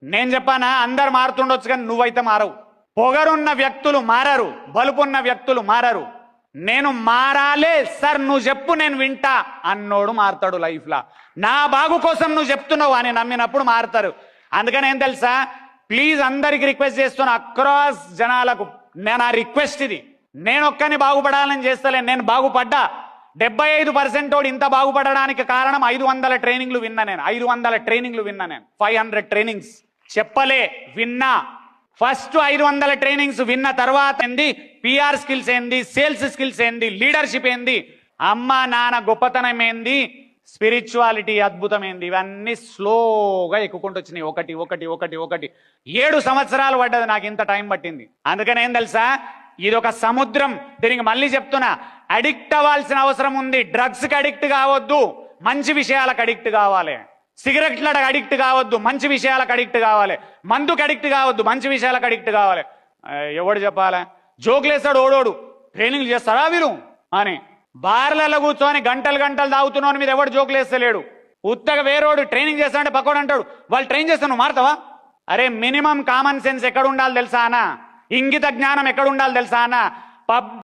నేను చెప్పానా అందరు మారుతుండొచ్చు కానీ నువ్వైతే మారవు. పొగరున్న వ్యక్తులు మారరు, బలుపున్న వ్యక్తులు మారరు. నేను మారాలే సార్, నువ్వు చెప్పు నేను వింటా అన్నోడు మారుతాడు లైఫ్లా. నా బాగు కోసం నువ్వు చెప్తున్నావు అని నమ్మినప్పుడు మారుతారు. అందుకని ఏం తెలుసా, ప్లీజ్ అందరికి రిక్వెస్ట్ చేస్తున్నా, అక్రాస్ జనాలకు నేను ఆ రిక్వెస్ట్ ఇది. నేను ఒక్కని బాగుపడాలని చేస్తలే, నేను బాగుపడ్డా. 75% వాడు ఇంత బాగుపడడానికి కారణం 500 ట్రైనింగ్లు విన్నా నేను. 500 ట్రైనింగ్లు విన్నా నేను. 500 ట్రైనింగ్స్ చెప్పలే, విన్నా. ఫస్ట్ 500 ట్రైనింగ్స్ విన్న తర్వాత ఏంది, పిఆర్ స్కిల్స్ ఏంది, సేల్స్ స్కిల్స్ ఏంది, లీడర్షిప్ ఏంది, అమ్మ నాన్న గొప్పతనం ఏంది, స్పిరిచువాలిటీ అద్భుతం ఏంది, ఇవన్నీ స్లోగా ఎక్కుకుంటూ వచ్చినాయి. ఒకటి ఒకటి ఒకటి ఒకటి 7 సంవత్సరాలు పడ్డది నాకు, ఇంత టైం పట్టింది. అందుకని ఏం తెలుసా, ఇది ఒక సముద్రం. దీనికి మళ్ళీ చెప్తున్నా, అడిక్ట్ అవ్వాల్సిన అవసరం ఉంది. డ్రగ్స్కి అడిక్ట్ కావద్దు, మంచి విషయాలకు అడిక్ట్ కావాలి. సిగరెట్లకు అడిక్ట్ కావద్దు, మంచి విషయాలకు అడిక్ట్ కావాలి. మందుకు అడిక్ట్ కావద్దు, మంచి విషయాలకు అడిక్ట్ కావాలి. ఎవడు చెప్పాలి, జోకులేస్తాడు ఓడోడు, ట్రైనింగ్ చేస్తారా వీరు అని. బార్లలో కూర్చొని గంటలు గంటలు తాగుతున్నాను మీద ఎవడు జోకులేస్తలేడు. ఉత్తగా వేరోడు ట్రైనింగ్ చేస్తానంటే పక్కోడు అంటాడు, వాళ్ళు ట్రైన్ చేస్తాను నువ్వు మారుతావా? అరే మినిమం కామన్ సెన్స్ ఎక్కడ ఉండాలి తెలుసా అన్న, ఇంగిత జ్ఞానం ఎక్కడ ఉండాలి తెలుసా అన్న.